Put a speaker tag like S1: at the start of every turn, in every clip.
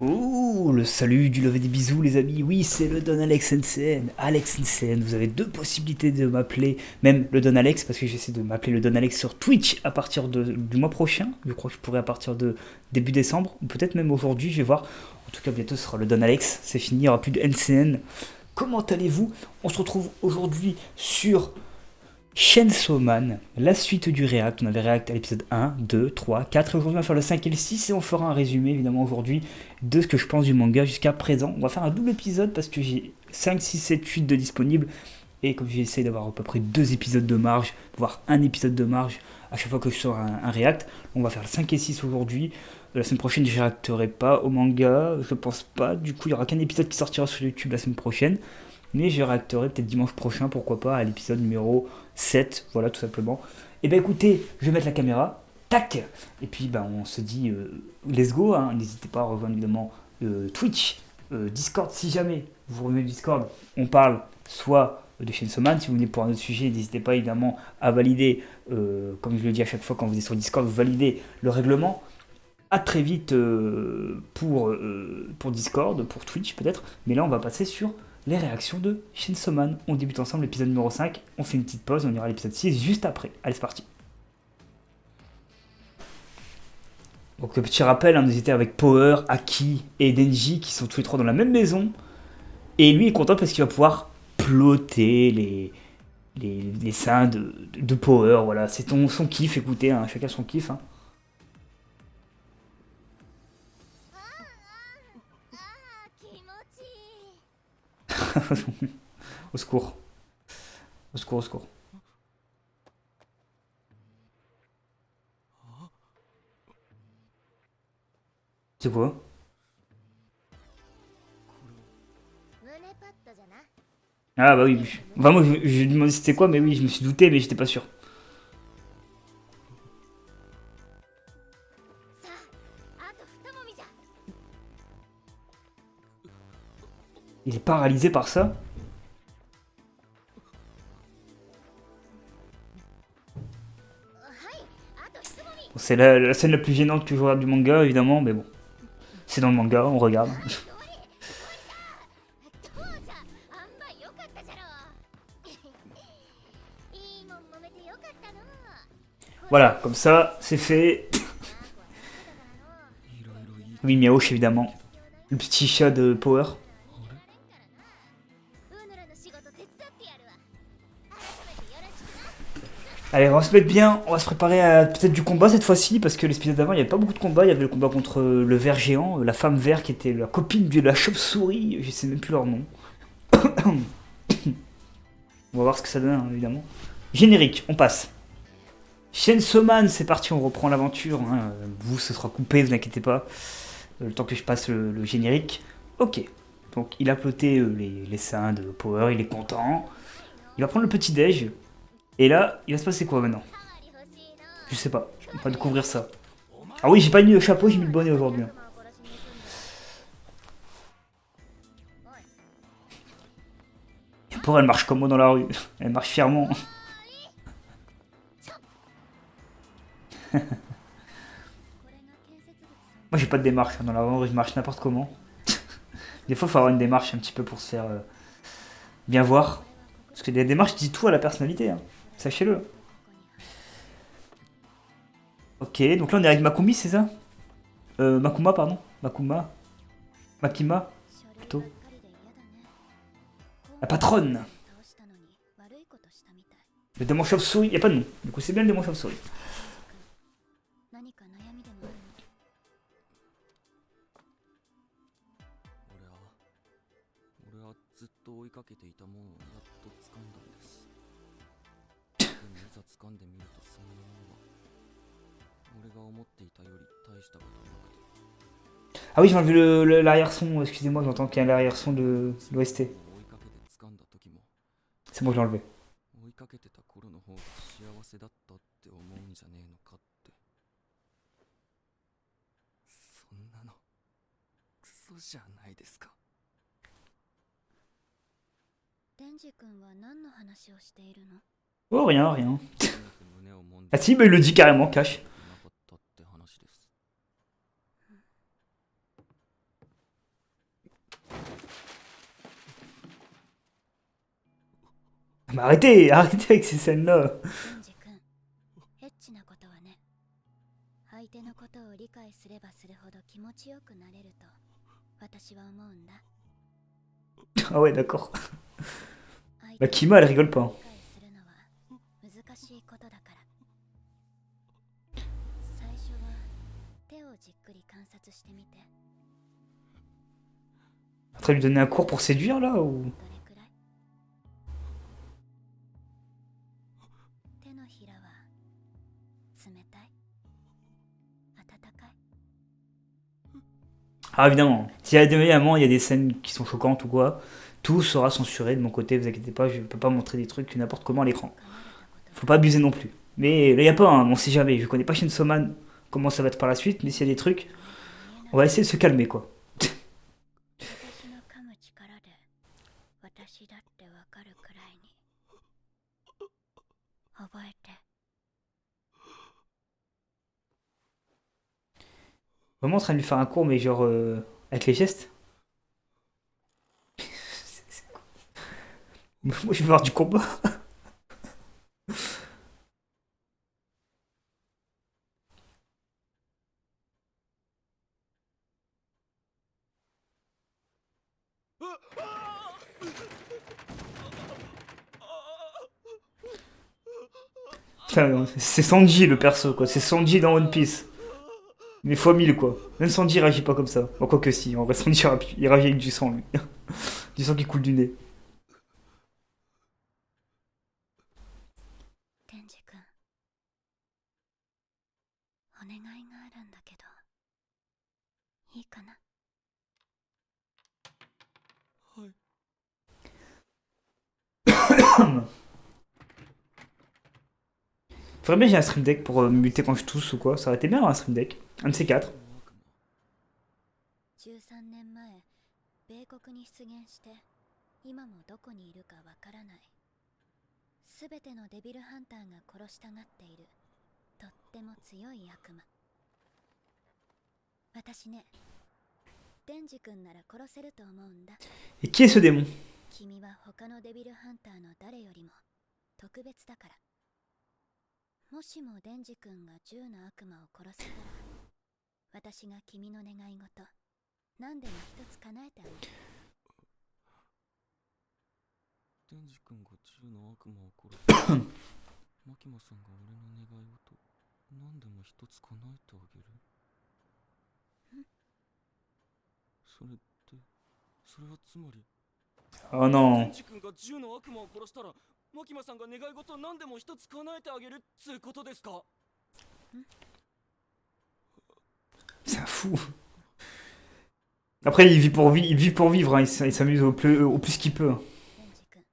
S1: Ouh, le salut du lever des bisous les amis, oui c'est le Don Alex NCN, Alex NCN, vous avez deux possibilités de m'appeler, même le Don Alex, parce que j'essaie de m'appeler le Don Alex sur Twitch à partir du mois prochain, je crois que je pourrais à partir de début décembre, ou peut-être même aujourd'hui, je vais voir, en tout cas bientôt ce sera le Don Alex, c'est fini, il n'y aura plus de NCN. Comment allez-vous? On se retrouve aujourd'hui sur Chainsaw Man, la suite du React. On avait React à l'épisode 1, 2, 3, 4. Et aujourd'hui, on va faire le 5 et le 6. Et on fera un résumé, évidemment, aujourd'hui, de ce que je pense du manga jusqu'à présent. On va faire un double épisode parce que j'ai 5, 6, 7, 8 de disponibles. Et comme j'essaie d'avoir à peu près 2 épisodes de marge, voire un épisode de marge à chaque fois que je sors un React, on va faire le 5 et 6 aujourd'hui. La semaine prochaine, je ne réacterai pas au manga. Je pense pas. Du coup, il n'y aura qu'un épisode qui sortira sur YouTube la semaine prochaine. Mais je réacterai peut-être dimanche prochain, pourquoi pas, à l'épisode numéro 7, voilà, tout simplement. Et ben écoutez, je vais mettre la caméra, tac, et puis ben on se dit let's go, hein. N'hésitez pas à rejoindre évidemment Twitch, Discord, si jamais vous revenez Discord, on parle soit de Chainsaw Man, si vous venez pour un autre sujet, n'hésitez pas évidemment à valider, comme je le dis à chaque fois quand vous êtes sur Discord, vous validez le règlement. À très vite pour Discord, pour Twitch peut-être, mais là on va passer sur les réactions de Chainsaw Man. On débute ensemble l'épisode numéro 5, on fait une petite pause, on ira à l'épisode 6 juste après. Allez, c'est parti. Donc petit rappel, on était avec Power, Aki et Denji qui sont tous les trois dans la même maison. Et lui est content parce qu'il va pouvoir ploter les seins de Power. Voilà, c'est son kiff, écoutez, hein, chacun son kiff. Hein. Au secours, au secours, au secours. C'est quoi? Ah bah oui, oui. Enfin moi je lui demandais c'était quoi, mais oui, je me suis douté, mais j'étais pas sûr. Il est paralysé par ça. Bon, c'est la scène la plus gênante que je regarde du manga, évidemment, mais bon. C'est dans le manga, on regarde. Voilà, comme ça, c'est fait. Oui, Miaosh, évidemment. Le petit chat de Power. Allez, on va se mettre bien, on va se préparer à peut-être du combat cette fois-ci, parce que l'épisode d'avant, il n'y avait pas beaucoup de combats. Il y avait le combat contre le ver géant, la femme vert qui était la copine de la chauve-souris, je sais même plus leur nom. On va voir ce que ça donne, hein, évidemment. Générique, on passe. Chainsaw Man, c'est parti, on reprend l'aventure. Hein. Vous, ce sera coupé, vous inquiétez pas. Le temps que je passe le générique. Ok, donc il a ploté les seins de Power, il est content. Il va prendre le petit déj. Et là, il va se passer quoi maintenant? Je sais pas, on va découvrir ça. Ah oui, j'ai pas mis le chapeau, j'ai mis le bonnet aujourd'hui. Hein. Pour elle marche comme moi dans la rue. Elle marche fièrement. Moi j'ai pas de démarche hein, dans la rue, je marche n'importe comment. Des fois il faut avoir une démarche un petit peu pour se faire bien voir. Parce que les démarches disent tout à la personnalité. Hein. Sachez-le. Ok, donc là on est avec Makumi, c'est ça? Makuma, pardon. Makuma. Makima, plutôt. La patronne. Le démon chauve-souris, y a pas de nom. Du coup c'est bien le démon chauve-souris. Ah oui, j'ai enlevé l'arrière-son, excusez-moi, j'entends qu'il y a l'arrière-son de l'OST. C'est moi que j'ai enlevé. Oh, rien, rien. Ah si, bah il le dit carrément, cash. Mais arrêtez, arrêtez avec ces scènes-là.
S2: デンジ君、エッチなことはね、相手のことを理解すればするほど気持ちよくなれると私は思うんだ。
S1: Ah ouais, d'accord.
S2: 相
S1: Bah,
S2: 手
S1: Kima, elle rigole
S2: を
S1: pas.
S2: 理解するのは難しいことだから、最初は手をじっくり観察してみて。
S1: Après lui donner un cours pour séduire là ou...
S2: どれくらい？手のひらは冷たい？温かい？
S1: Ah évidemment, s'il y a des moments, il y a des scènes qui sont choquantes ou quoi, tout sera censuré de mon côté, vous inquiétez pas, je peux pas montrer des trucs n'importe comment à l'écran.
S2: 離れたこと
S1: Faut pas abuser non plus. Mais là, il y a pas, hein, on sait jamais, je connais pas Chainsaw Man, comment ça va être par la suite, mais s'il y a des trucs, on va essayer de se calmer quoi.
S2: 私の噛む力で私だってわかるくらいに覚えて。
S1: Vraiment en train de lui faire un cours, mais genre avec les gestes. Moi je veux voir du combat. Putain, c'est Sanji le perso quoi, c'est Sanji dans One Piece. Mais fois 1000 quoi. Même Sanji réagit pas comme ça. Bon, quoi que si, en vrai Sanji il réagit avec du sang lui. Du sang qui coule du nez.
S2: デンジ君、お願いがあるんだけどいいかな？
S1: Faudrait bien que j'ai un stream deck pour me muter quand je tousse ou quoi. Ça aurait été bien un stream deck. Un de ces quatre.
S2: 13年前、米国に出現して今もどこにいるかわからない。すべてのデビルハンターが殺したがっているとっても強い悪魔。私ね、デンジ君なら殺せると思うんだ。
S1: Et qui est ce démon?
S2: 君は他のデビルハンターの誰よりも特別だから。もしもデンジ君が10の悪魔を殺せたら、私が君の願い事何でも一つ叶えてあげる。
S3: デンジ君が10の悪魔を殺す。マキマさんが俺の願い事何でも一つ叶えてあげる。それって、それはつまり
S1: Oh
S3: デ
S1: non.
S3: ンジ君が10の悪魔を殺したらマキマさんが願い事何でも一つ叶えてあげるっつうことですか？
S1: C'est un fou. Après, il vit pour vivre, hein. Il s'amuse au plus qu'il peut.
S2: デンジ君、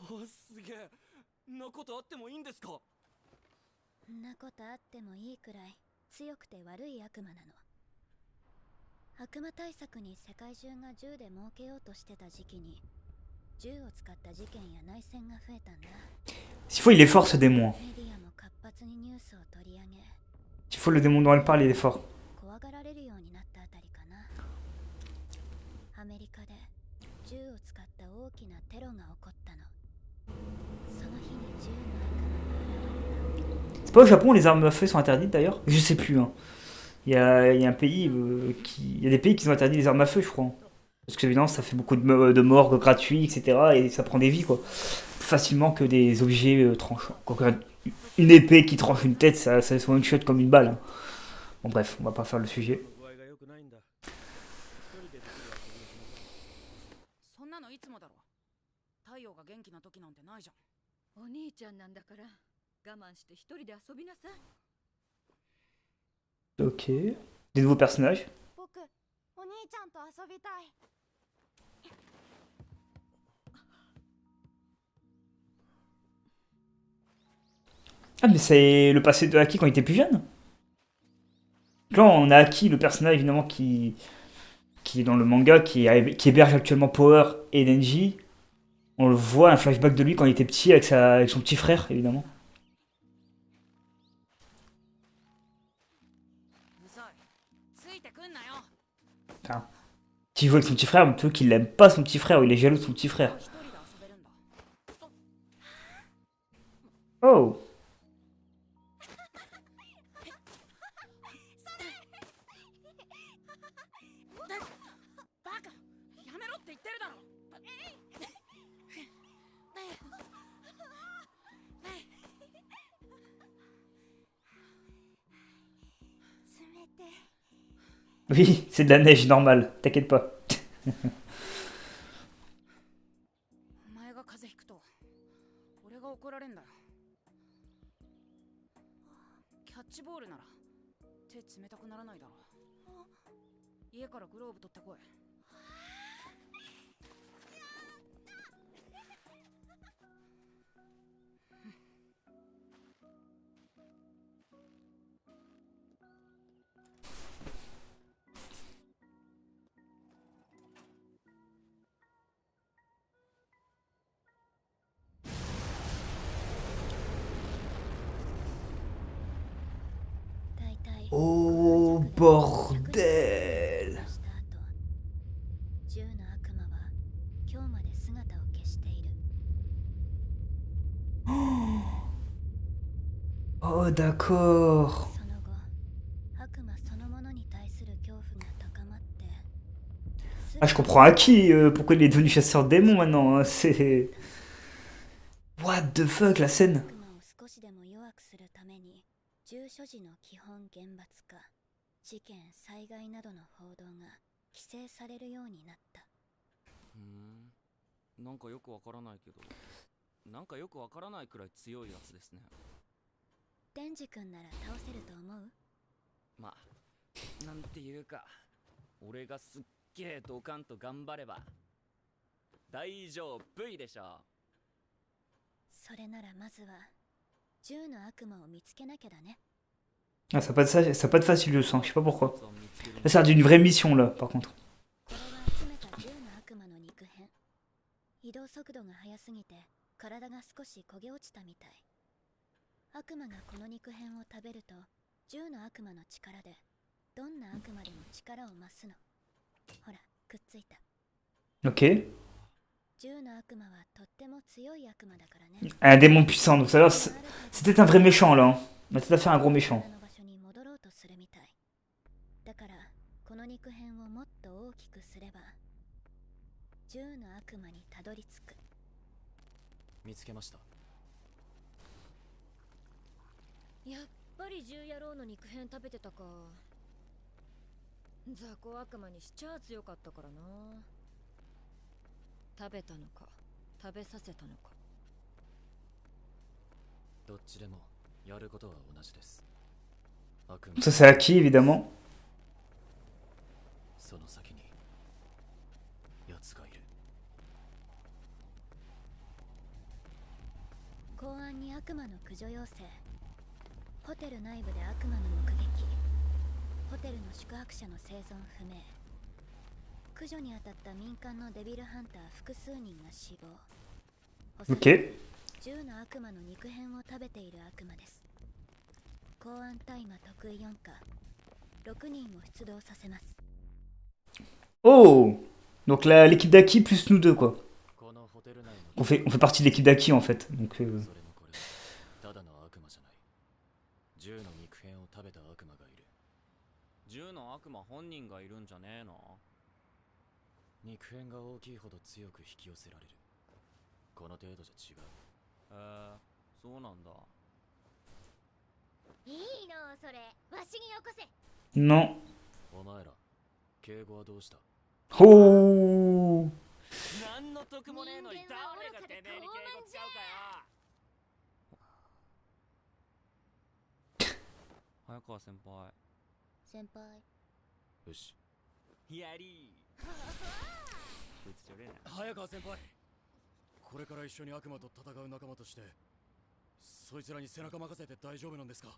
S3: おお、すげえ。んなことあってもいいんですか？
S2: んなことあってもいいくらい強くて悪い悪魔なの。悪魔対策に世界中が銃で儲けようとしてた時期に銃を使った事件や内戦が増えたんだ。
S1: S'il faut, il est fort ce démon.
S2: メディアも活発にニュースを取り上げ、
S1: S'il faut, le démon dont elle parle, il est fort.
S2: 怖がられるようになったあたりかな。アメリカで銃を使った大きなテロが起こったの。その日に銃の悪魔が現れた。
S1: C'est pas au Japon, les armes à feu sont interdites d'ailleurs? Je sais plus, hein. Il y a un pays qui. Il y a des pays qui ont interdit les armes à feu, je crois. Parce que évidemment, ça fait beaucoup de morgues gratuits, etc. Et ça prend des vies, quoi. Plus facilement que des objets tranchants. Quoique, une épée qui tranche une tête, ça se one shot comme une balle, hein. Bon, bref, on va pas faire le sujet.
S4: そんなのいつもだろ。太陽が元気な時なんてないじゃん。
S5: お兄ちゃんなんだから我慢して一人で遊びなさい。
S1: Ok. Des nouveaux personnages.
S2: 僕、お兄ちゃんと遊びたい。
S1: Ah, mais c'est le passé de Aki quand il était plus jeune. Là, on a Aki, le personnage évidemment qui est dans le manga, qui héberge actuellement Power et Denji. On le voit, un flashback de lui quand il était petit avec son petit frère, évidemment.
S4: うざい。ついてくんなよ。
S1: Enfin, qui joue avec son petit frère, mais plutôt qu'il l'aime pas son petit frère, ou il est jaloux de son petit frère.
S4: 一人で遊べるんだ。
S1: Oh.
S4: バカやめろって言ってるだろ
S1: Oui, c'est de la neige normale, t'inquiète pas.
S4: お前が風邪ひくと俺が怒られんだよ。キャッチボールなら手冷たくならないだろう。家からグローブ取ってこい。
S2: 大体
S1: Oh, bordel.
S2: した後、銃の悪魔は今日まで姿を消している。
S1: Oh, d'accord.
S2: その後、悪魔そのものに対する恐怖が高まって、
S1: Ah, je comprends Aki, pourquoi il est devenu chasseur de démons maintenant. Hein, c'est... What the fuck, la scène.
S2: 悪魔を少しでも弱くするために、銃所持の基本厳罰化、事件災害などの報道が規制されるようになった。
S3: なんかよくわからないけど、なんかよくわからないくらい強いやつですね。
S2: デンジ君なら倒せると思う？
S3: まあ、なんていうか、俺がすっげえドカンと頑張れば大丈夫いでしょ。
S2: それならまずは銃の悪魔を見つけなきゃだね。
S1: Ah, ça va pas être facile, je sens. Je sais pas pourquoi. Là, ça a l'air d'une vraie mission, là, par contre.
S2: これは集めた銃の悪魔の肉片。移動速度が速すぎて体が少し焦げ落ちたみたい。悪魔がこの肉片を食べると、銃の悪魔の力でどんな悪魔でも力を増すの。ほら、くっついた。
S1: Ok.
S2: 銃の悪魔はとっても強い悪魔だからね。
S1: Un démon puissant, donc ça a l'air... C'était un vrai méchant, là. Hein. On a tout à fait un gros méchant.
S2: の場所に戻ろうとするみたい。だからこの肉片をもっと大きくすれば、銃の悪魔にたどり着く。
S3: 見つけました。
S5: やっぱり銃野郎の肉片食べてたか。雑魚悪魔にしちゃ強かったからな。食べたのか食べさせたのか、
S3: どっちでもやることは同じです。悪魔
S1: Ça, c'est Aki, évidemment.
S3: その先に奴がいる。
S2: 公安に悪魔の駆除要請。ホテル内部で悪魔の目撃。ホテルの宿泊者の生存不明。駆除に当たった民間のデビルハンター複数人が死亡。おそらく
S1: Ok.
S2: 銃の悪魔の肉片を食べている悪魔です。公安大麻得意4課6人を出動させます。
S1: Oh. Donc là, l'équipe d'Aki plus nous deux, quoi.
S3: このホテル内の
S1: On fait partie de l'équipe d'Aki, en fait. Donc,
S3: それもこれただの悪魔じゃない。銃の肉片を食べた悪魔がいる。銃の悪魔本人がいるんじゃねえの？肉片が大きいほど強く引き寄せられる。この程度じゃ違う。そうなんだ。
S2: いいのそれ、わしによこせ。
S1: non.
S3: お前ら、敬語はどうした？
S1: Oh.
S3: 何の得もねえのに誰がてめえに敬語使うかよ。早川先輩。
S2: 先輩。
S3: よし。やりー。早川先輩。これから一緒に悪魔と戦う仲間として、そいつらに背中任せて大丈夫なんですか？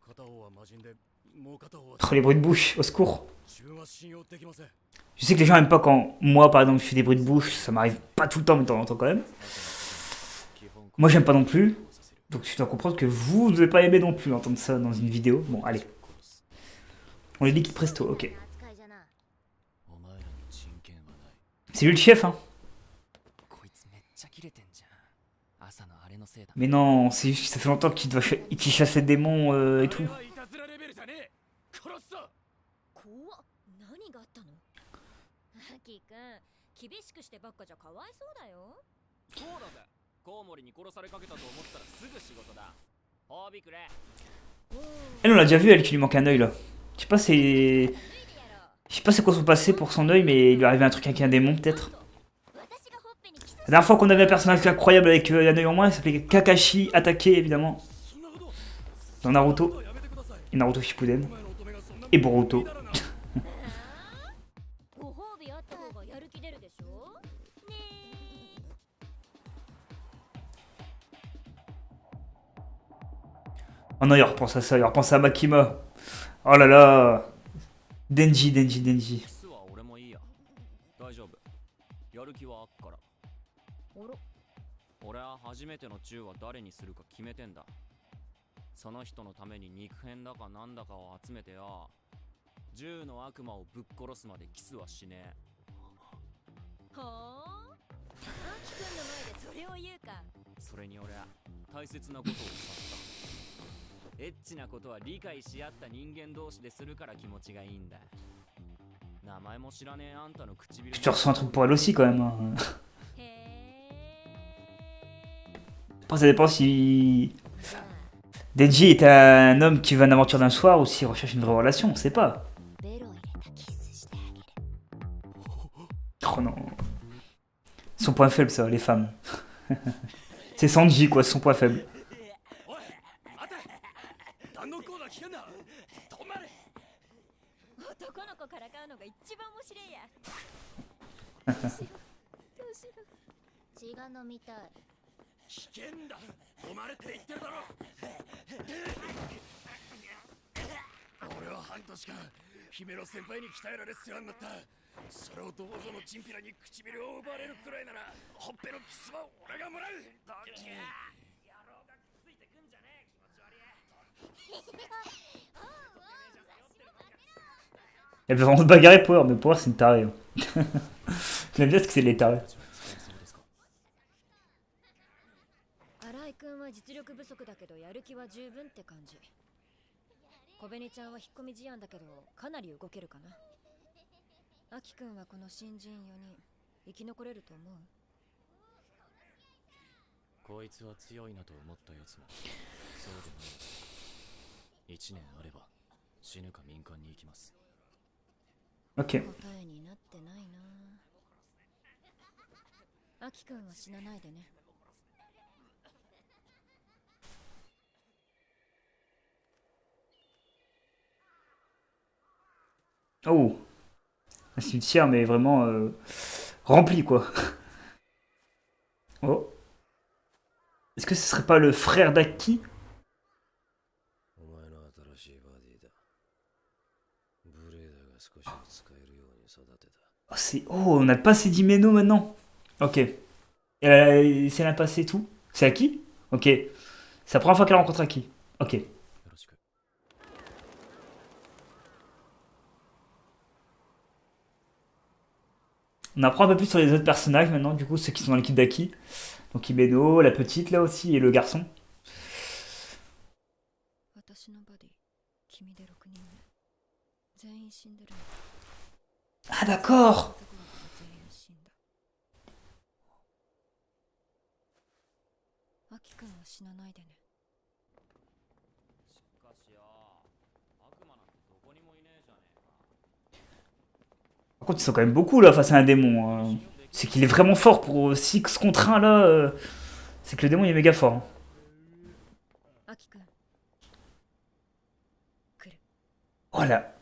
S3: 片方は魔人で、もう片方は
S1: Oh, les bruits de bouche, au secours.
S3: 自分は信用できません。
S1: Je sais que les gens aiment pas quand moi, par exemple, je fais des bruits de bouche. Ça m'arrive pas tout le temps, mais de temps en temps quand même. Moi, j'aime pas non plus. Donc, je dois comprendre que vous ne devez pas aimer non plus entendre ça dans une vidéo. Bon, allez. On est liquide presto, ok.
S2: 扱いじゃな。
S3: お前らに人権はない。
S1: C'est lui le chef, hein.
S3: こいつめっちゃキレてんじゃん。朝のあれのせいせいだ。
S1: Mais non, c'est juste que ça fait longtemps qu'il chasse les démons et tout.
S3: いたずらレベルじゃねえ。殺すぞ。
S2: 怖っ。何があったの？アキくん、厳しくしてばっかじゃかわいそうだよ。
S3: そうだぜ。コウモリに殺されかけたと思ったらすぐ仕事だ。褒美くれ。
S1: Elle, on l'a déjà vu, elle, qui lui manque un œil là. Je sais pas, c'est. Je sais pas c'est quoi son passé pour son œil, mais il lui arrivait un truc avec un démon peut-être. La dernière fois qu'on avait un personnage incroyable avec un œil en moins, il s'appelait Kakashi Attaqué évidemment. Dans Naruto. Et Naruto Shippuden. Et Boruto.
S2: ご褒美あった方がやる気出るでしょ？ねえ。
S1: Oh non, il repense à ça, il repense à Makima. Oh là là. Denji, Denji, Denji.
S3: キスは俺もいいや。大丈夫。やる気はあっから。
S2: あら。
S3: 俺は初めての銃は誰にするか決めてんだ。その人のために肉片だかなんだかを集めてよ。銃の悪魔をぶっ殺すまでキスはしねえ。
S2: はあ？アキくんの前でそれを言うか。
S3: それに俺は大切なことを悟った。エッチなことは理解し合った人間同士でするから気持ちがいいんだ。名前も知らねえあんたの唇。
S1: Tu ressens un truc pour elle aussi quand même. Hein.
S2: へえ。
S1: Après, ça dépend si Denji est un homme qui veut une aventure d'un soir ou s'il recherche une vraie relation, on sait pas.
S2: ベロ入れたキスしてあげる。
S1: Oh non. Son point faible, ça, les femmes. C'est Sanji, quoi, son point faible.
S2: 男の子からかうのが一番面白いや。どうしよう。血が飲みたい。
S3: 危険だ。止まれって言ってるだろ。俺は半年間姫野先輩に鍛えられ世話になった。それをどうぞのチンピラに唇を奪われるくらいならほっぺのキスは俺がもらう。野郎がくっついてくんじゃねえ。気持ち悪い。
S1: Elle veut vraiment se bagarrer Power, mais Power c'est une tarée. Hein. J'aime bien ce que c'est les tarés.
S2: 新井くんは実力不足だけどやる気は十分って感じ。小紅ちゃんは引っ込み思案だけどかなり動けるかな。アキくんはこの新人4人生き残れると思う？
S3: こいつは強いなと思ったやつもそうでもない。1年あれば死ぬか民間に行きます。
S1: Ok.
S2: 答えになってないな。アキくんは死なないでね。
S1: Oh. Un cimetière, mais vraiment rempli, quoi. Oh. Est-ce que ce serait pas le frère d'Aki? Oh, oh, on a le passé d'Imeno maintenant. Ok. C'est un passé tout. C'est Aki? Ok. C'est la première fois qu'elle rencontre Aki. Ok. On apprend un peu plus sur les autres personnages maintenant, du coup, ceux qui sont dans l'équipe d'Aki. Donc Imeno, la petite là aussi, et le garçon. Ah d'accord. Par contre, ils sont quand même beaucoup là face à un démon. Hein. C'est qu'il est vraiment fort pour 6 contre 1 là. C'est que le démon il est méga fort. Hein. Oh là.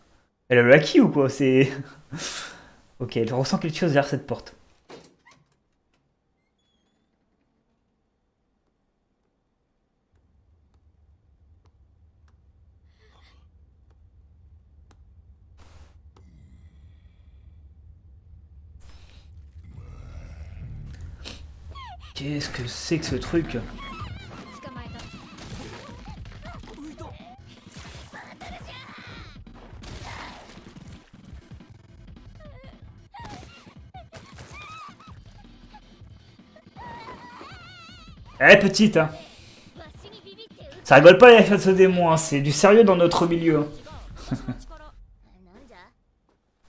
S1: Elle a le haki ou quoi? C'est. Ok, elle ressent quelque chose derrière cette porte. Qu'est-ce que c'est que ce truc? Elle est petite, hein. Ça rigole pas les chats de ce démon, hein. C'est du sérieux dans notre milieu. Hein.
S2: なんじゃ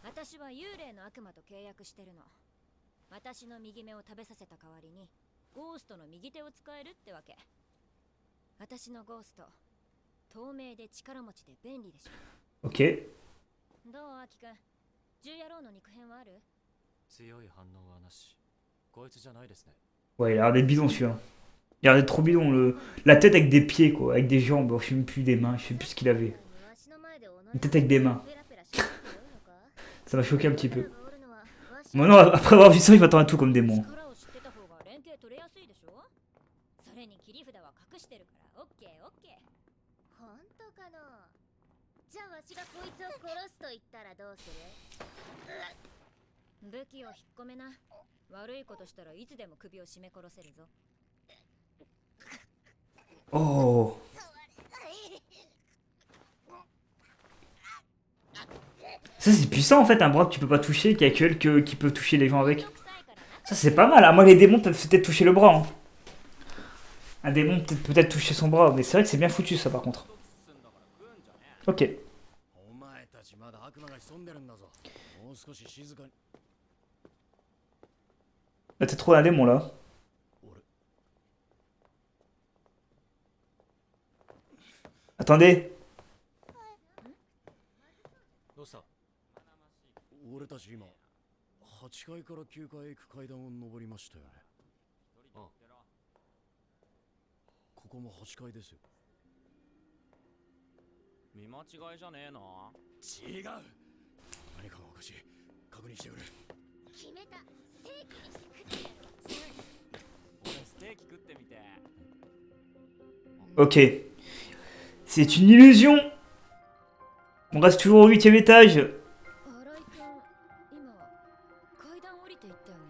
S2: 私は幽霊の悪魔と契約してるの。私の右目を食べさせた代わりにゴーストの右手を使えるってわけ。私のゴースト透明で力持ちで便利でしょ。
S1: Ok.
S2: どうアキくん、獣野郎の肉片はある？
S3: 強い反応はなし。こいつじゃないですね。
S1: Ouais, il a l'air d'être bidon celui-là. Il a l'air d'être trop bidon. La tête avec des pieds, quoi. Avec des jambes. Je sais même plus des mains. Je sais plus ce qu'il avait. Une tête avec des mains. Ça m'a choqué un petit peu. Maintenant, après avoir vu ça, je m'attends à tout comme démon.
S2: 力を知ってた方が連携取れやすいでしょ。それに切り札は隠してるからオッケーオッケー。本当かな。じゃあわしがこいつを殺すと言ったらどうする？武器を引っ込めな。悪いことしたらいつでも首を絞め殺せるぞ。
S1: Oh. Ça c'est puissant en fait, un bras que tu peux pas toucher, qu'il y a que elle qui peut toucher les gens avec. Ça c'est pas mal, hein. Moi les démons peuvent peut-être toucher le bras. Hein. Un démon peut-être toucher son bras, mais c'est vrai que c'est bien foutu ça par contre. Ok.
S3: お前たちまだ悪魔が潜んでるんだぞ。もう少し静かに。
S1: Là t'as trouvé un démon là. Attendez.
S3: どうした？俺たち今8階から9階へ行く階段を登りましたよね。ああ、ここも8階ですよ。見間違いじゃねえな。違う。何かがおかしい。確認してくれ。
S2: 決めた。ステーキにして食って。
S3: 俺ステーキ食ってみて。
S1: Ok. C'est une illusion. On reste toujours au 8ème étage.
S2: 新井くん、今階段降りていったよね。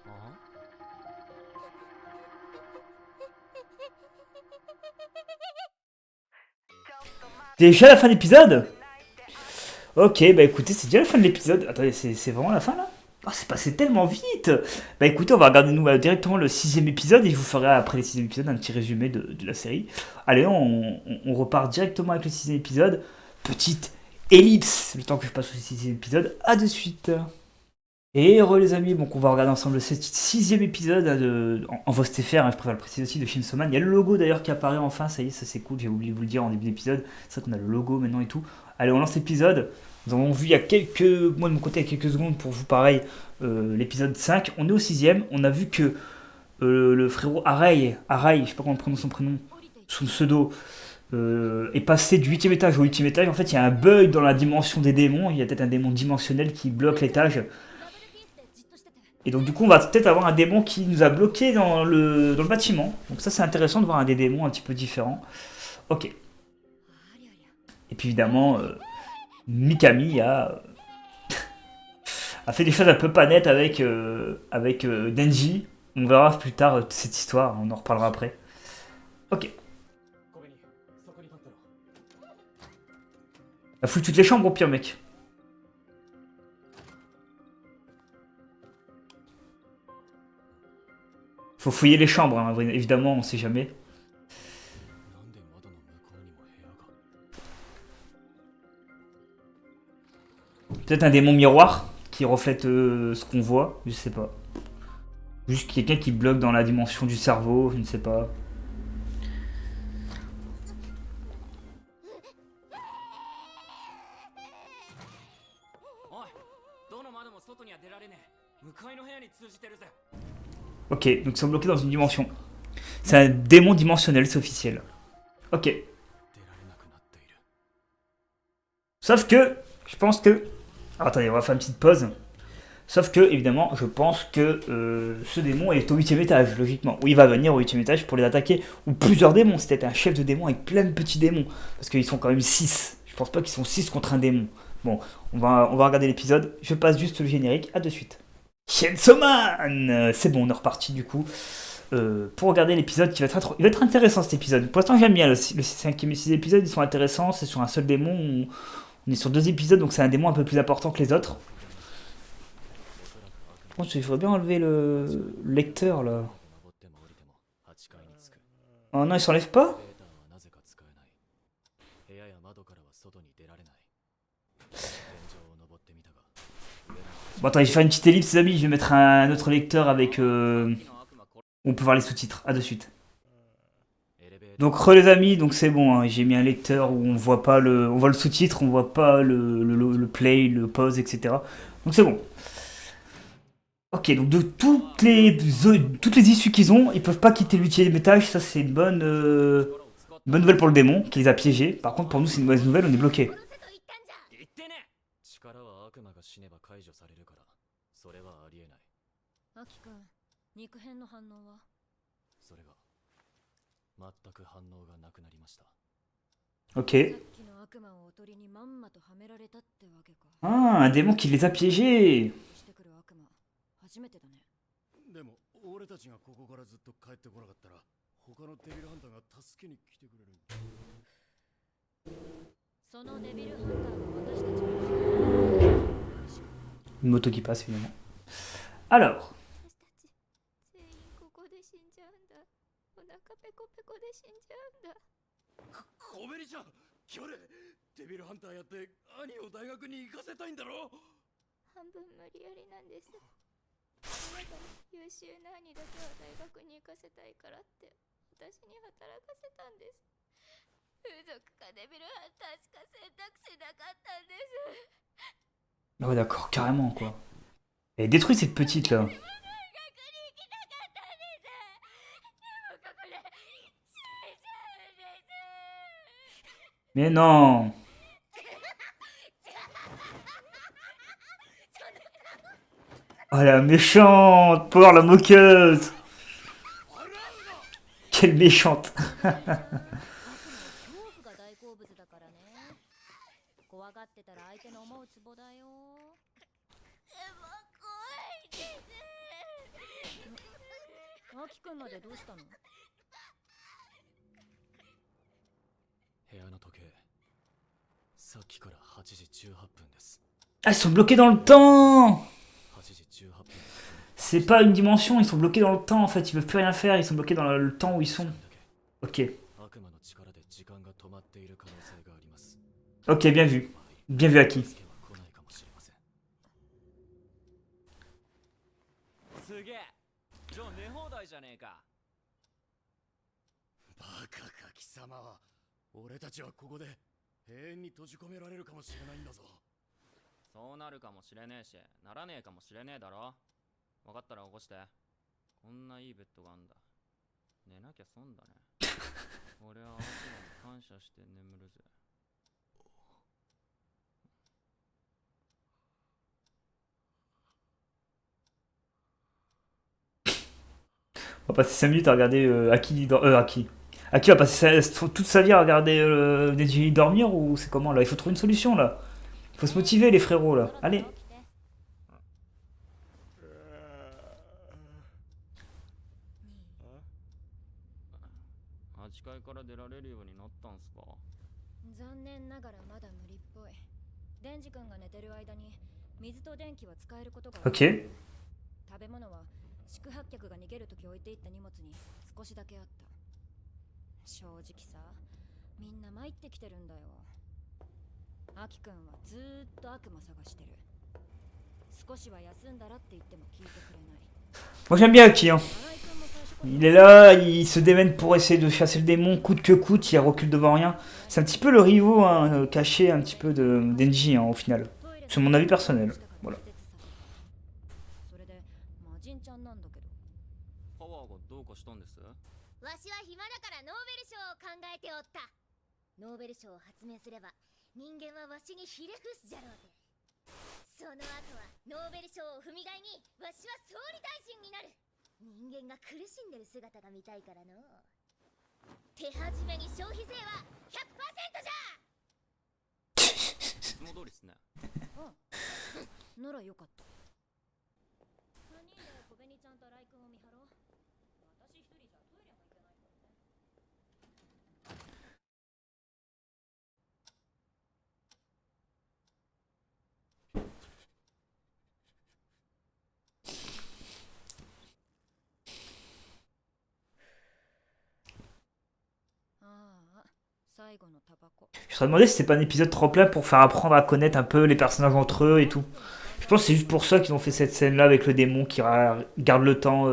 S3: あ？
S1: Déjà la fin de l'épisode? Ok, bah écoutez, c'est déjà la fin de l'épisode. Attendez, c'est vraiment la fin là? Oh, c'est passé tellement vite! Bah écoutez, on va regarder nous directement le 6ème épisode et je vous ferai après le 6ème épisode un petit résumé de la série. Allez, on repart directement avec le 6ème épisode. Petite ellipse, le temps que je passe au 6ème épisode. À de suite! Et heureux les amis, donc on va regarder ensemble le 6ème épisode en VOSTFR, hein, je préfère le préciser aussi, de Chainsaw Man. Il y a le logo d'ailleurs qui apparaît enfin, ça y est, ça c'est cool, j'ai oublié de vous le dire en début d'épisode. C'est vrai qu'on a le logo maintenant et tout. Allez, on lance l'épisode. Nous avons vu il y a quelques, moi de mon côté, il y a quelques secondes pour vous pareil, l'épisode 5. On est au 6ème, on a vu que le frérot Arai, je sais pas comment on prononce son prénom, sous pseudo, est passé du 8ème étage au 8ème étage. En fait, il y a un bug dans la dimension des démons, il y a peut-être un démon dimensionnel qui bloque l'étage. Et donc du coup on va peut-être avoir un démon qui nous a bloqué dans le bâtiment. Donc ça c'est intéressant de voir un des démons un petit peu différents. Ok. Et puis évidemment, Mikami a fait des choses un peu pas nettes avec Denji. On verra plus tard cette histoire, on en reparlera après. Ok. A foutu toutes les chambres au pire mec. Faut fouiller les chambres, hein, évidemment, on sait jamais. Peut-être un démon miroir qui reflète ce qu'on voit, je sais pas. Juste quelqu'un qui bloque dans la dimension du cerveau, je ne sais pas. Ok, donc ils sont bloqués dans une dimension. C'est un démon dimensionnel, c'est officiel. Ok. Sauf que, je pense que... Alors, attendez, on va faire une petite pause. Sauf que, évidemment, je pense que ce démon est au 8ème étage, logiquement. Ou il va venir au 8ème étage pour les attaquer. Ou plusieurs démons, c'est peut-être un chef de démon avec plein de petits démons. Parce qu'ils sont quand même 6. Je pense pas qu'ils sont 6 contre un démon. Bon, on va regarder l'épisode. Je passe juste le générique, à de suite. Chainsaw Man! C'est bon, on est reparti du coup pour regarder l'épisode qui va être intéressant cet épisode. Pour l'instant j'aime bien le 5e et 6e épisode, ils sont intéressants, c'est sur un seul démon, on est sur 2 épisodes donc c'est un démon un peu plus important que les autres. Bon, il faudrait bien enlever le lecteur là. Oh non, il s'enlève pas?
S3: エレベーターはなぜか使えない。部屋や窓からは外に出られない。天井を登ってみたが、上の
S1: Bon, attends, je vais faire une petite ellipse, les amis. Je vais mettre un autre lecteur avec. On peut voir les sous-titres. À de suite.
S3: エレベーター
S1: Donc, re les amis, donc c'est bon. Hein, j'ai mis un lecteur où on voit pas le. On voit le sous-titre, on voit pas le play, le pause, etc. Donc c'est bon. Ok, donc de toutes les issues qu'ils ont, ils peuvent pas quitter le 8ème étage. Ça, c'est une bonne nouvelle pour le démon qui les a piégés. Par contre, pour nous, c'est une mauvaise nouvelle, on est bloqué.
S2: 殺せと言ったんじゃ。
S3: 言ってね。力は悪魔が死ねば解除されるから、それはありえない。
S4: アキ君、肉片の反応は？
S3: それが全く反応がなくなりました。
S1: Ok.
S4: さっきの悪魔をおとりにまんまとはめられたってわけか。
S1: Ah, un démon qui les a piégés.
S4: してくる悪魔、初めてだね。
S6: でも俺たちがここからずっと帰ってこなかったら他のデビルハンターが助けに来てくれる。
S4: そのデビルハンターが私たちに
S1: Une moto qui passe, évidemment. Alors.
S2: 私たち全員ここで死んじゃうんだ。お腹ペコペコで死んじゃうんだ。
S6: コベリちゃん、キョレ、デビルハンターやって兄を大学に行かせたいんだろ？
S2: 半分無理やりなんです。親が優秀な兄だけは大学に行かせたいからって私に働かせたんです。風俗かデビルハンターしか選択肢なかったんです。
S1: Ah ouais, d'accord, carrément, quoi. Elle est détruite, cette petite, là.
S2: 大学に行きたかったんです。でもここで死んじゃうんです。
S1: Mais non. Oh, la méchante. Pour la moqueuse. Quelle méchante.
S4: 恐怖が大好物だからね。怖がってたら相手の思うツボだよ。
S2: でも怖いです。
S4: アキ君までどうしたの？
S3: 部屋の時計、さっきから8時18分です。
S1: Ah, ils sont bloqués dans le temps.
S3: 8時18分。
S1: C'est pas une dimension, ils sont bloqués dans le temps, en fait. Ils peuvent plus rien faire, ils sont bloqués dans le temps où ils sont. Ok.
S3: 悪魔の力で時間が止まっている可能性があります。
S1: Ok, bien vu. Bien vu, Aki.
S3: 助けは来ないかもしれません。すげえ。ジョン寝放題じゃねえか。
S6: バカか貴様は。俺たちはここで永遠に閉じ込められるかもしれないんだぞ。
S3: そうなるかもしれねえし、ならねえかもしれねえだろ。分かったら起こして。こんないいベッドがあんだ。寝なきゃ損だね。俺は悪魔に感謝して眠るぜ。
S1: On va passer 5 minutes à regarder Aki. Aki va passer toute sa vie à regarder Neji dormir ou c'est comment là? Il faut trouver une solution là. Il faut se motiver les frérots là. Allez.
S3: 8階から出られるようになったんすか？
S4: 残念ながらまだ無理っぽい。デンジ君が寝てる間に水と電気は使えることが多い。
S1: Ok.
S4: 食べ物は宿泊客が逃げるとき置いていった荷物に少しだけあった。正直さ、みんな参ってきてるんだよ。アキ君はずーっと悪魔探してる。少しは休んだらって言っても聞いてくれない。
S1: Moi j'aime bien Aki. Hein.
S4: 新井君も最初から
S1: Il est là, il se démène pour essayer de chasser le démon coûte que coûte, il recule devant rien. C'est un petit peu le rivaux hein, caché un petit peu de Denji hein, au final. C'est mon avis personnel. Voilà.
S4: それで魔人ちゃんなんだけど。
S3: パワーがどうかしたんです？
S2: わしは暇だからノーベル賞を考えておった。ノーベル賞を発明すれば人間はわしにひれ伏すじゃろうて。その後はノーベル賞を踏み台にわしは総理大臣になる。人間が苦しんでる姿が見たいからの。手始めに消費税は 100% じゃ。
S3: いつも通りっすね。
S4: ならよかった。3人で小紅ちゃんと新井君を見張ろう。私一人じゃトイレも行けないからね。最後のタバコ。
S1: Je me serais demandé si c'était pas un épisode tremplin pour faire apprendre à connaître un peu les personnages entre eux et tout. Je pense que c'est juste pour ça qu'ils ont fait cette scène-là avec le démon qui garde le temps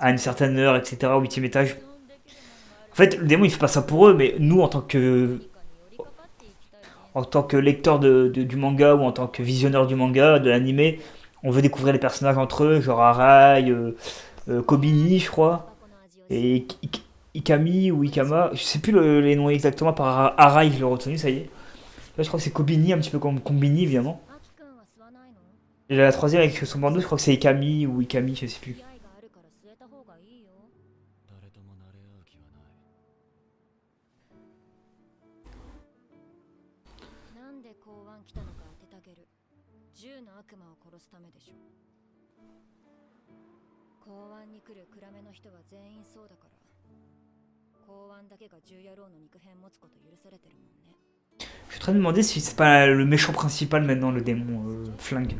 S1: à une certaine heure, etc. au 8ème étage. En fait, le démon il fait pas ça pour eux, mais nous en tant que lecteur du manga ou en tant que visionneur du manga, de l'animé, on veut découvrir les personnages entre eux, genre Arai, Kobini, je crois, et Ikami ou Ikama. Je sais plus les noms exactement par Arai, je l'ai retenu, ça y est. Là, je crois que c'est Kobini, un petit peu comme Combini, évidemment.
S4: アキ君は吸わないの？
S1: Et la troisième avec son bandeau, je crois que c'est Ikami ou Ikami, je sais plus.
S4: 付き合いがあるから吸えた方がいいよ。
S3: 誰とも慣れ合う気はない。
S4: なんで公安来たのか当ててあげる。銃の悪魔を殺すためでしょ。公安に来る暗めの人は全員そうだから。公安だけが銃野郎の肉片持つこと許されてるもんね。
S1: Je suis en train de me demander si c'est pas le méchant principal maintenant, le démon flingue. Et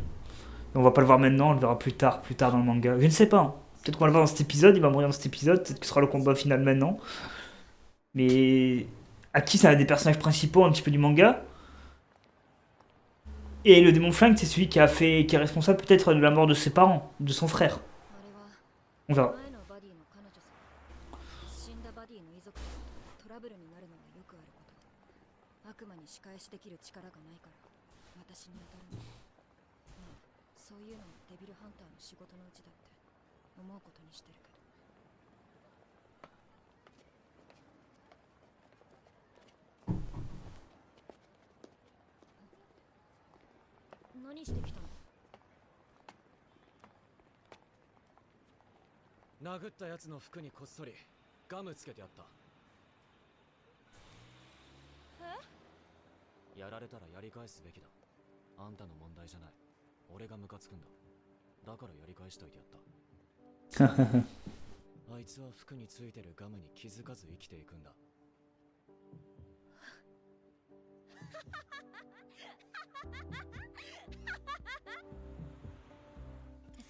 S1: on va pas le voir maintenant, on le verra plus tard dans le manga. Je ne sais pas. Hein. Peut-être qu'on va le voir dans cet épisode, il va mourir dans cet épisode, peut-être que ce sera le combat final maintenant. Mais Aki, c'est un des personnages principaux un petit peu du manga. Et le démon flingue, c'est celui qui est responsable peut-être de la mort de ses parents, de son frère.
S4: あれは
S1: On verra.
S4: 前のバディの彼女さ。死んだバディの遺族とトラブルになるのはよくあること。悪魔に仕返しできる力がないから私に当たるの。まあそういうのもデビルハンターの仕事のうちだって思うことにしてるけど。何してきたの？
S3: 殴ったやつの服にこっそりガムつけてやった。やられたらやり返すべきだ。あんたの問題じゃない。俺がムカつくんだ。だからやり返しといてやった。あいつは服についてるガムに気づかず生きていくんだ。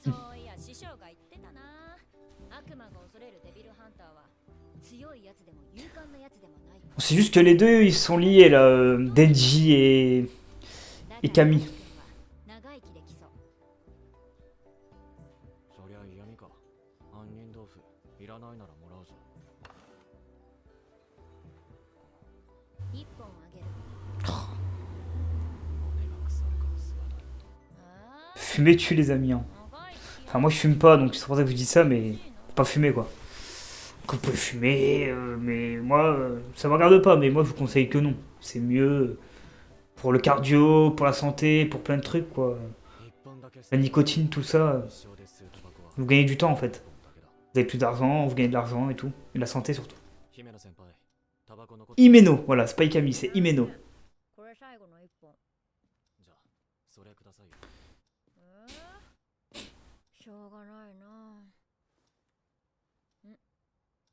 S4: そういや師匠が言ってたな。悪魔が恐れるデビルハンターは強いやつでも勇敢なやつでもない。
S1: C'est juste que les deux, ils sont liés là, Denji et Kami.
S4: 長生きできそう。
S3: そりゃ嫌味か。杏仁豆腐いらないならもらうぞ。
S4: 一本あげる。
S3: 目が腐るから吸わない。
S4: あ
S1: Fumer tue les amis. Hein.
S4: あ、長生き。
S1: Enfin, moi je fume pas, donc c'est pour ça que je dis ça, mais faut pas fumer quoi. Vous pouvez fumer, mais moi, ça me regarde pas, mais moi je vous conseille que non. C'est mieux pour le cardio, pour la santé, pour plein de trucs quoi.
S3: 一本だけ吸
S1: La nicotine, tout ça,
S3: 一生で吸うタバコは
S1: vous gagnez du temps en fait.
S3: だけだ。
S1: Vous avez plus d'argent, vous gagnez de l'argent et tout. Et de la santé surtout.
S3: 姫野先輩、タバコ残って。
S1: Imeno, voilà, c'est pas Ikami, c'est Imeno.
S4: これ最後の一本。
S3: じゃあ、それくださいよ。
S4: しょうがないな。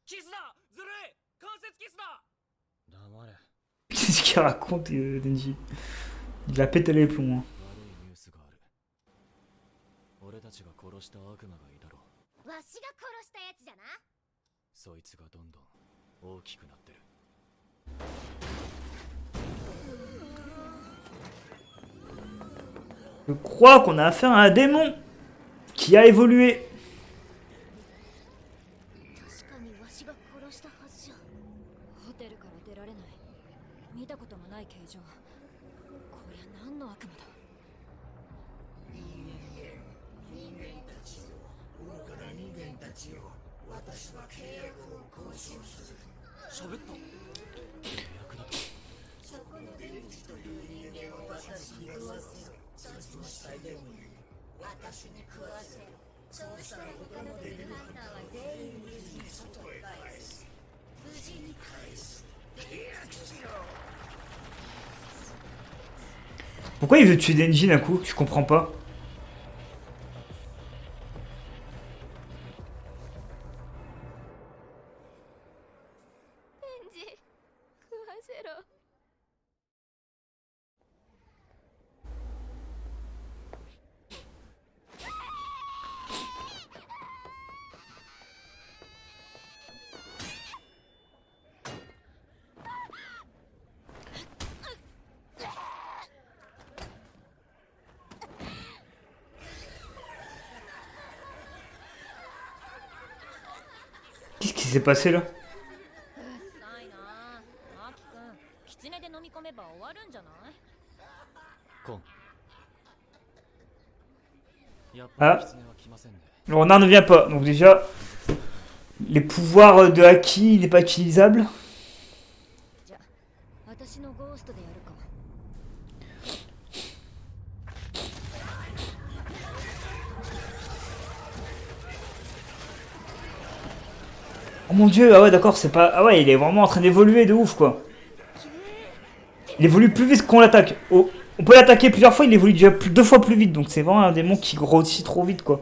S3: キスだずるい関節キスだ黙れ。
S1: Qu'est-ce qu'il raconte, Denji? Il a pété les plombs. Hein.
S3: 悪いニュースがある。俺たちが殺した悪魔がいたろ。
S2: わしが殺したやつじゃな。
S3: そいつがどんどん大きくなってる。
S1: Je crois qu'on a affaire à un démon qui a évolué.
S2: 確かにわしが殺したはずじゃ。
S4: ホテルから出られない。見たこともない形状。こりゃ何の悪魔だ。
S3: 喋った。役だ。
S1: Pourquoi il veut tuer Denji d'un coup? Je comprends pas.
S2: デンジ、食わせろ。
S1: s'est passé là?
S4: うっさいなアキくん狐で飲み込めば終わるんじゃない？
S3: コン。やっ
S1: あ
S3: ぱり狐は来ませんね。
S1: On n'en revient pas. Donc déjà, les pouvoirs de Haki, il n'est pas utilisable.
S4: じゃ私のゴーストでやるか。
S1: Oh mon dieu, ah ouais d'accord, c'est pas... Ah ouais, il est vraiment en train d'évoluer de ouf quoi. Il évolue plus vite qu'on l'attaque. Oh, on peut l'attaquer plusieurs fois, il évolue déjà 2 fois plus vite. Donc c'est vraiment un démon qui grossit trop vite quoi.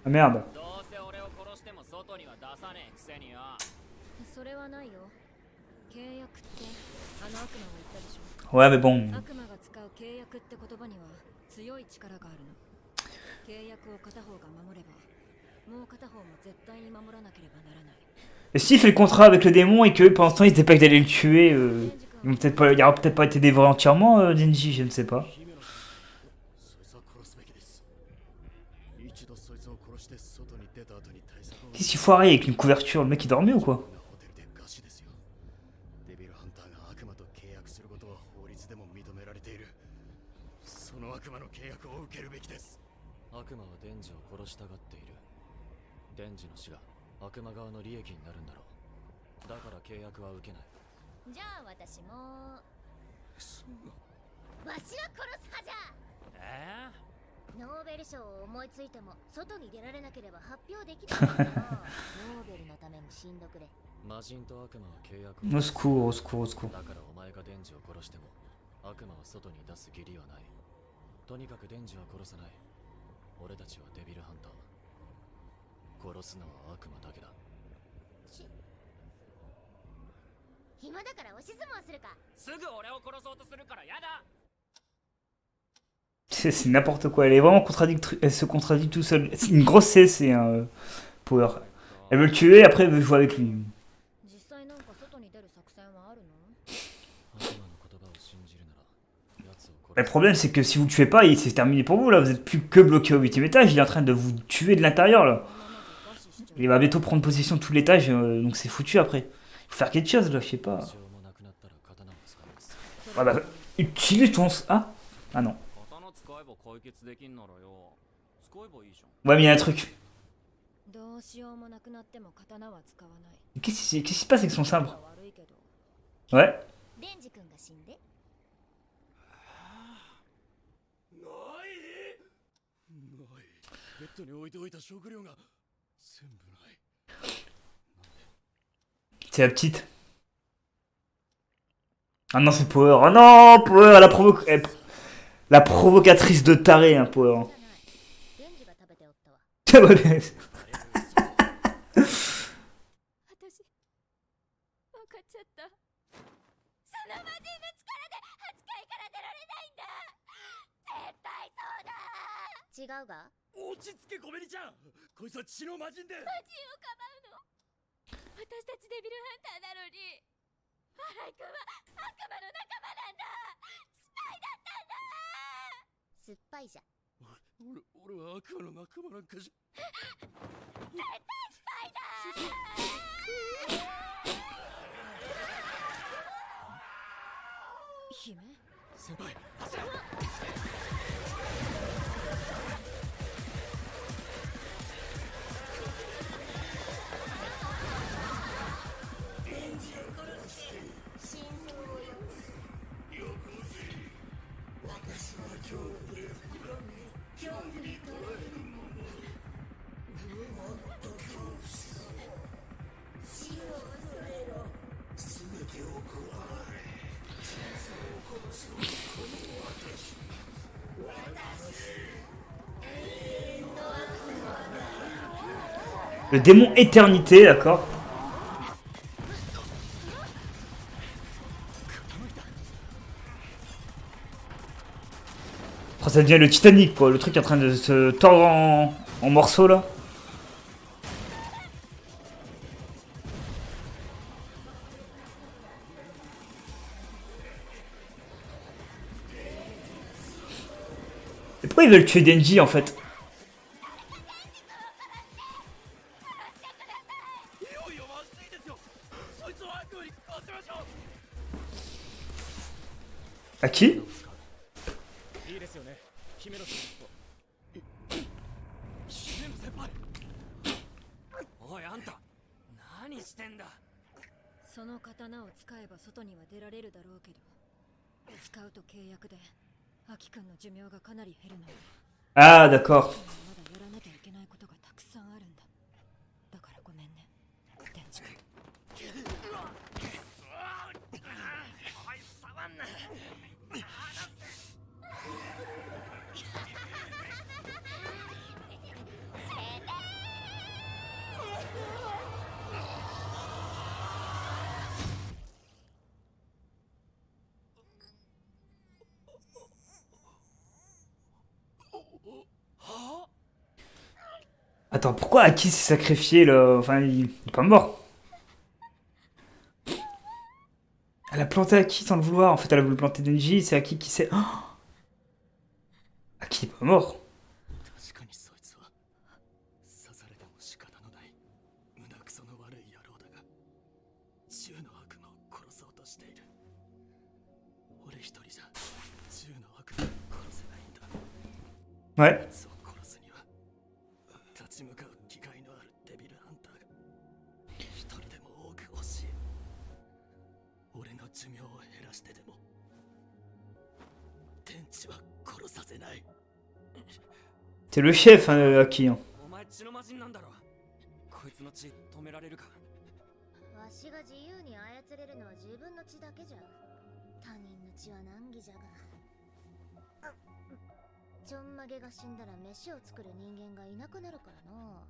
S1: Ah merde.
S3: どうせ俺を殺しても外には出さねえくせによ。
S4: それはないよ。契約ってあの悪魔が言ったでしょ。
S1: Ouais mais bon.
S4: 悪魔が使う契約って言葉には強い力があるの。契約を片方が守ればもう片方も絶対に守らなければならない。
S1: Et s'il fait le contrat avec le démon et que pendant ce temps il se dépêche d'aller le tuer, ils vont peut-être pas, il aura peut-être pas été dévoré entièrement, Denji, je ne sais pas.
S6: そいつは殺すべきです。一度そいつを殺して外に出た後に対策を
S1: Qu'est-ce qu'il foirait avec une couverture? Le mec il dormait ou quoi?
S6: ホテルで餓死ですよ。デビルハンターが悪魔と契約することは法律でも認められている。その悪魔の契約を受けるべきです。
S3: 悪魔はデンジを殺したがっている。デンジの死が悪魔側の利益になるんだろう。だから契約は受けない。
S2: じゃあ私も
S6: そんな
S2: わしは殺す派じゃ。ノーベル賞を思いついても外に出られなければ発表できないからノーベルのために死んどくれ。
S3: 魔人と悪魔は契約
S1: Au secours, au secours, au secours.
S3: だからお前がデンジを殺しても悪魔を外に出す義理はない。とにかくデンジは殺さない。俺たちはデビルハンター。殺すのは悪魔だけだ。
S2: 暇だから押し相撲するか。
S3: すぐ俺を殺そうとするからやだ。
S1: C'est n'importe quoi, elle est vraiment contradictoire, elle se contradit tout seul. C'est une grosse CC, hein, Power. Elle veut le tuer, après elle veut jouer avec lui.
S4: 実際なんか外に出る作戦はあるの？
S3: 悪魔の言葉を信じるなら奴を
S1: Le
S3: 殺す。
S1: problème c'est que si vous le tuez pas, c'est terminé pour vous là, vous êtes plus que bloqué au 8ème étage, il est en train de vous tuer de l'intérieur là.
S4: このままじゃ餓死しちゃう。
S1: Il va bientôt prendre possession de tout l'étage, donc c'est foutu après. Il faut faire quelque chose là, je sais pas.
S3: どうしようもなくなったら刀を使います。
S1: Ah bah, utilise ton... Ah? Ah non.
S3: 刀使えば解決できんならよ。使えばいいじゃん。
S1: Ouais mais il y a un truc.
S4: どうしようもなくなっても刀は使わない。
S1: Qu'est-ce qui se passe avec son sabre?
S4: 悪いけど。
S1: Ouais.
S2: デンジ君が死んで
S6: ないベッドに置いておいた食料が全部ない。
S1: C'est la petite. Ah non, c'est Power. Oh non, Power, la provocatrice de taré, hein, Power.
S2: デンジが食べておったわ。
S4: 私、分かっちゃった。
S2: その魔人の力で8階から出られないんだ。絶対そうだ。違うが
S6: 落ち着けコメリちゃん。こいつは血の魔人で。
S2: 魔人をかばうの。私たちデビルハンターなのに新井君は悪魔の仲間なんだ。スパイだったんだ。酸っぱいじゃ。
S6: 俺は悪魔の仲間なんかじゃ。
S2: 絶対スパイだ。
S4: 姫？
S6: 先輩。
S1: Le démon éternité, d'accord. Oh, ça devient le Titanic, quoi. Le truc est en train de se tordre en morceaux, là. Et pourquoi ils veulent tuer Denji en fait? À qui?
S3: いいですよね姫野先輩おいあんた何してんだ
S4: その刀を使えば外には出られるだろうけど、使うと契約でアキくんの寿命がかなり減るの。
S1: Ah, d'accord.
S4: まだやらなきゃいけないことがたくさんあるんだ。だからごめんね、電池君。
S3: おい触んな
S1: Attends, pourquoi Aki s'est sacrifié là? Enfin, il est pas mort. Elle a planté Aki sans le vouloir. En fait, elle a voulu planter Denji. C'est Aki qui s'est. Oh, Aki est pas mort.
S6: 確かにそいつは刺されても仕方のない胸くその悪い野郎だが銃の悪魔を殺そうとしている。俺一人じゃ銃の悪魔を殺せないんだ。
S1: Ouais.
S6: そいつを殺すには立ち向かう気概のあるデビルハンターが一人でも多く欲しい。俺の寿命を減らしてでも天地は殺させない。
S1: C'est le chef, hein, Aki. Hein.
S3: お前血の魔人なんだろこいつの血止められるか
S2: わしが自由に操れるのは自分の血だけじゃ。他人の血は難儀じゃが。ちょんまげが死んだら飯を作る人間がいなくなるからの。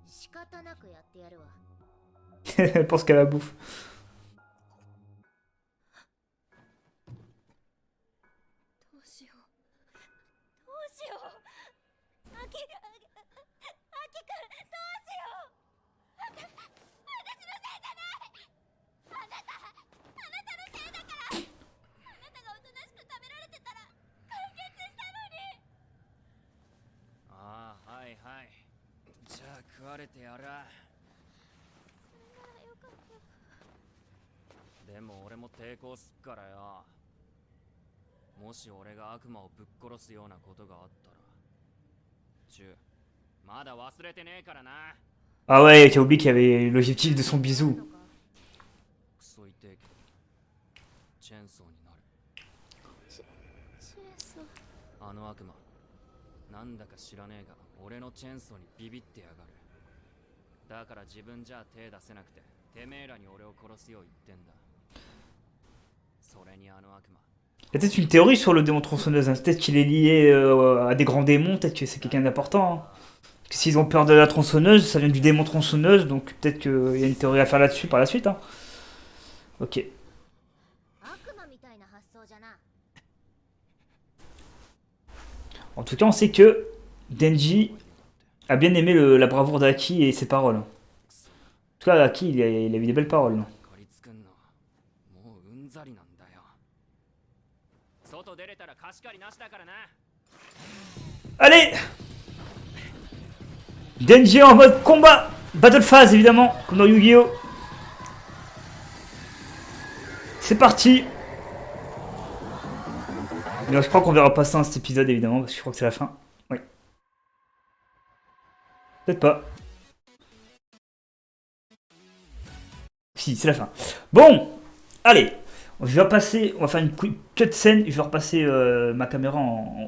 S2: 仕方なくやってやるわ。
S1: Elle pense qu'à la bouffe.
S4: どうしよう。どうしよう。アキくん、どうしよう。私のせいじゃない。あなたのせいだから。あなたがおとなしく食べられてたら解決したのに。
S3: ああはいはいじゃあ食われてやら
S4: それならよかった。
S3: でも俺も抵抗すっからよもし俺が悪魔をぶっ殺すようなことがあったらチューまだ忘れてねえからな
S1: Ah ouais, t'as oublié qu'il y avait l'objectif de son bisou.
S3: クソ痛えけどチェーンソーになる
S4: チェーンソー。
S3: あの悪魔なんだか知らねえが俺のチェーンソーにビビってやがるだから自分じゃ手出せなくててめえらに俺を殺すよう言ってんだそれにあの悪魔
S1: Il y a peut-être une théorie sur le démon tronçonneuse. Hein. Peut-être qu'il est lié à des grands démons. Peut-être que c'est quelqu'un d'important. Hein. Parce que s'ils ont peur de la tronçonneuse, ça vient du démon tronçonneuse. Donc peut-être qu'il y a une théorie à faire là-dessus par la suite. Hein. Ok.
S2: 悪魔みたいな発想じゃな。
S1: En tout cas, on sait que Denji a bien aimé la bravoure d'Aki et ses paroles. En tout cas, Aki, il a eu des belles paroles.
S3: 借りつくんのもううんざりなんだよ外出れたら貸し借りなしだからな
S1: Allez Denji en mode combat Battle phase, évidemment, comme dans Yu-Gi-Oh! C'est parti. Mais je crois qu'on verra pas ça dans cet épisode, évidemment, parce que je crois que c'est la fin. Oui. Peut-être pas. Si, c'est la fin. Bon, allez. On va faire une cut scène. Je vais repasser ma caméra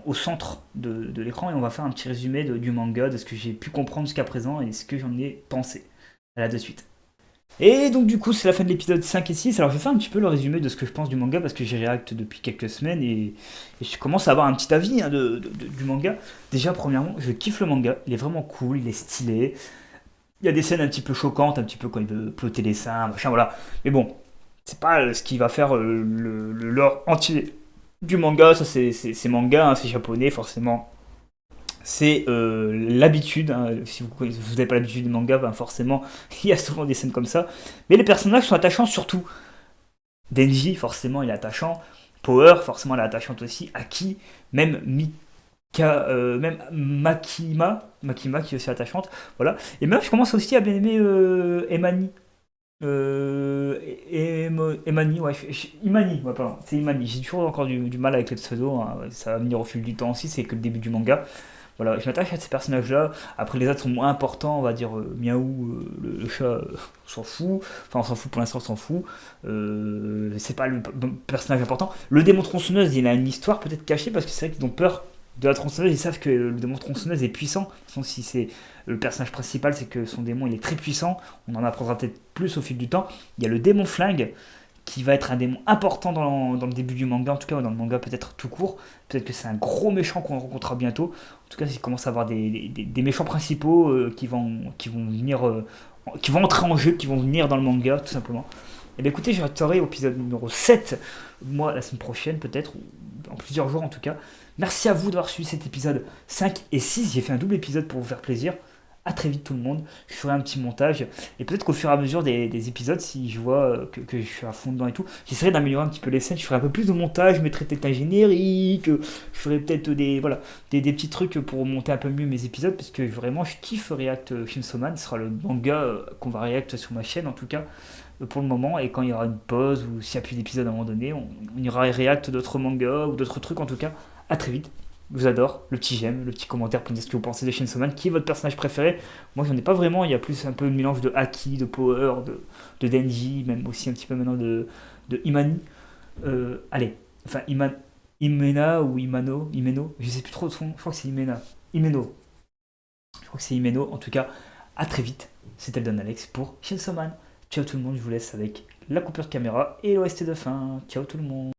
S1: au centre de l'écran et on va faire un petit résumé du manga, de ce que j'ai pu comprendre jusqu'à présent et ce que j'en ai pensé. À là de suite. Et donc du coup c'est la fin de l'épisode 5 et 6, alors je vais faire un petit peu le résumé de ce que je pense du manga parce que j'y réacte depuis quelques semaines et je commence à avoir un petit avis hein, du manga. Déjà premièrement je kiffe le manga, il est vraiment cool, il est stylé, il y a des scènes un petit peu choquantes, un petit peu quand il veut plotter les seins, machin voilà, mais bon, c'est pas ce qui va faire le lore entier du manga, ça c'est manga, hein, c'est japonais forcément. C'est l'habitude, hein. Si vous n'avez pas l'habitude du manga, ben forcément, il y a souvent des scènes comme ça. Mais les personnages sont attachants surtout. Denji, forcément, il est attachant. Power, forcément, elle est attachante aussi. Aki, même même Makima qui est aussi attachante, voilà. Et même je commence aussi à bien aimer Emani. Imani, ouais, Imani, ouais, pardon, c'est Imani. J'ai toujours encore du mal avec les pseudos, hein. Ça va venir au fil du temps aussi, c'est que le début du manga. Voilà, je m'attache à ces personnages-là. Après, les autres sont moins importants, on va dire Miaou, le chat, on s'en fout. Enfin, on s'en fout pour l'instant, on s'en fout. C'est pas le personnage important. Le démon tronçonneuse, il a une histoire peut-être cachée parce que c'est vrai qu'ils ont peur de la tronçonneuse. Ils savent que le démon tronçonneuse est puissant. De toute façon, si c'est le personnage principal, c'est que son démon il est très puissant. On en apprendra peut-être plus au fil du temps. Il y a le démon flingue qui va être un démon important dans le début du manga, en tout cas dans le manga peut-être tout court. Peut-être que c'est un gros méchant qu'on rencontrera bientôt. En tout cas, il commence à avoir des méchants principaux qui vont venir, qui vont entrer en jeu, qui vont venir dans le manga, tout simplement. Et bien écoutez, je resterai au épisode numéro 7, moi la semaine prochaine peut-être, ou en plusieurs jours en tout cas. Merci à vous d'avoir suivi cet épisode 5 et 6. J'ai fait un double épisode pour vous faire plaisir. À très vite tout le monde, je ferai un petit montage et peut-être qu'au fur et à mesure des épisodes, si je vois que je suis à fond dedans et tout, j'essaierai d'améliorer un petit peu les scènes, je ferai un peu plus de montage, je mettrai peut-être un générique, je ferai peut-être des petits trucs pour monter un peu mieux mes épisodes parce que vraiment je kiffe React Chainsaw Man, ce sera le manga qu'on va react sur ma chaîne en tout cas pour le moment, et quand il y aura une pause ou s'il n'y a plus d'épisodes à un moment donné, on ira react d'autres mangas ou d'autres trucs en tout cas. À très vite. Je vous adore, le petit j'aime, le petit commentaire pour me dire ce que vous pensez de Chainsaw Man, qui est votre personnage préféré. Moi j'en ai pas vraiment, il y a plus un peu le mélange de Haki, de Power, de Denji, même aussi un petit peu maintenant de Imani. Allez, enfin Imena ou Imeno, je sais plus trop de son, je crois que c'est Imeno. Je crois que c'est Imeno, en tout cas, à très vite. C'était le Don Alex pour Chainsaw Man. Ciao tout le monde, je vous laisse avec la coupure de caméra et l'OST de fin. Ciao tout le monde.